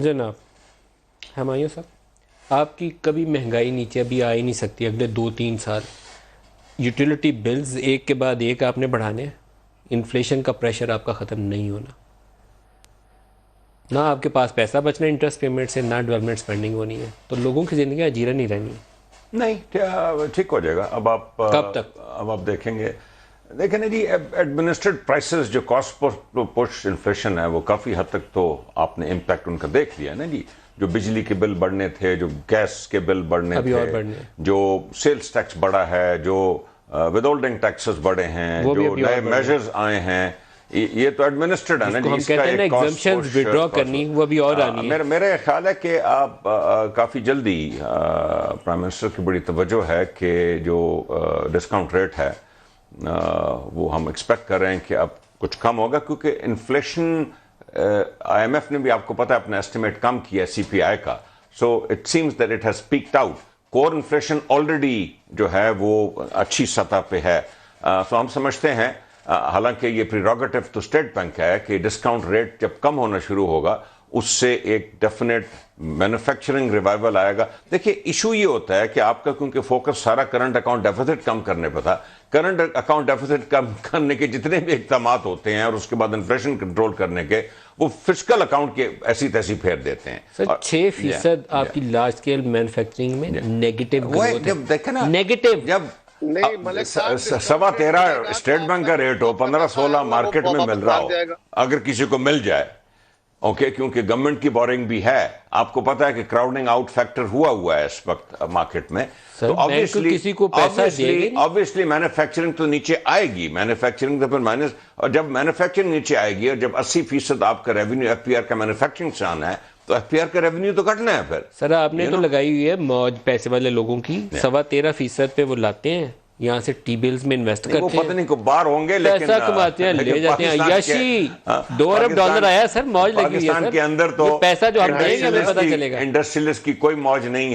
جناب ہمایوں صاحب، آپ کی کبھی مہنگائی نیچے ابھی آ ہی نہیں سکتی اگلے 2-3 سال. یوٹیلیٹی بلز ایک کے بعد ایک آپ نے بڑھانے ہیں، انفلیشن کا پریشر آپ کا ختم نہیں ہونا، نہ آپ کے پاس پیسہ بچنا انٹرسٹ پیمنٹ سے، نہ ڈیولپمنٹ سپینڈنگ ہونی ہے، تو لوگوں کی زندگی اجیرہ نہیں رہنی. نہیں ٹھیک ہو جائے گا. کب تک؟ اب آپ دیکھیں گے، دیکھیں نا جی، ایڈمنسٹرڈ پرائسز جو کاسٹ پش انفلیشن ہے وہ کافی حد تک تو آپ نے امپیکٹ ان کا دیکھ لیا نا جی. جو بجلی کے بل بڑھنے تھے، جو گیس کے بل بڑھنے تھے، جو سیلز ٹیکس بڑھا ہے، جو ود ہولڈنگ ٹیکسز بڑھے ہیں، جو نئے میجرز آئے ہیں، یہ تو ایڈمنسٹرڈ ہے نا جی. اس کا ایک کاسٹ پش وڈرا کرنی وہ بھی اور آنی ہے. میرے خیال ہے کہ آپ کافی جلدی پرائم منسٹر کی بڑی توجہ ہے کہ جو ڈسکاؤنٹ ریٹ ہے وہ ہم ایکسپیکٹ کر رہے ہیں کہ اب کچھ کم ہوگا، کیونکہ انفلیشن آئی ایم ایف نے بھی آپ کو پتا ہے اپنا ایسٹیمیٹ کم کیا ہے سی پی آئی کا. So it seems that it has packed out. Core inflation already جو ہے وہ اچھی سطح پہ ہے. سو ہم سمجھتے ہیں، حالانکہ یہ پریروگیٹو تو اسٹیٹ بینک ہے کہ ڈسکاؤنٹ ریٹ جب کم ہونا شروع ہوگا اس سے ایک ڈیفینیٹ مینوفیکچرنگ ریوائول آئے گا. دیکھیے ایشو یہ ہوتا ہے کہ آپ کا کیونکہ فوکس سارا کرنٹ اکاؤنٹ ڈیفیسٹ کم کرنے پہ تھا، کرنٹ اکاؤنٹ ڈیفیسٹ کم کرنے کے جتنے بھی اقدامات ہوتے ہیں اور اس کے بعد انفلیشن کنٹرول کرنے کے، وہ فسکل اکاؤنٹ کے ایسی تیسی پھیر دیتے ہیں. سر 6% آپ کی لارج اسکیل مینوفیکچرنگ میں نیگیٹو گروتھ ہے. دیکھیں نا، نیگیٹو جب 13.25 اسٹیٹ بینک کا ریٹ ہو، 15-16 مارکیٹ میں مل رہا ہو، اگر کسی کو مل جائے، اوکے، کیونکہ گورنمنٹ کی بورنگ بھی ہے. آپ کو پتا ہے کہ کراؤڈنگ آؤٹ فیکٹر ہوا ہے اس وقت مارکیٹ میں. تو obviously مینوفیکچرنگ تو نیچے آئے گی، مینوفیکچرنگ تو پھر مائنس، اور جب مینوفیکچرنگ نیچے آئے گی اور جب 80% آپ کا ریونیو ایف پی آر کا مینوفیکچرنگ سے آنا ہے تو ایف پی آر کا ریونیو تو کٹنا ہے. پھر سر آپ نے تو لگائی ہوئی ہے موج پیسے والے لوگوں کی، 13.25% پہ وہ لاتے ہیں یہاں سے ٹی بلز میں انویسٹ کرتے ہیں، وہ پتہ نہیں کو بار ہوں گے لیکن پیسہ کماتے ہیں، لے جاتے ہیں. عیاشی $2 ارب آیا سر، موج لگی ہوئی ہے. پاکستان کے اندر تو پیسہ جو ہم دیں گے ہمیں پتہ چلے گا. انڈسٹریلسٹ کی کوئی موج نہیں ہے.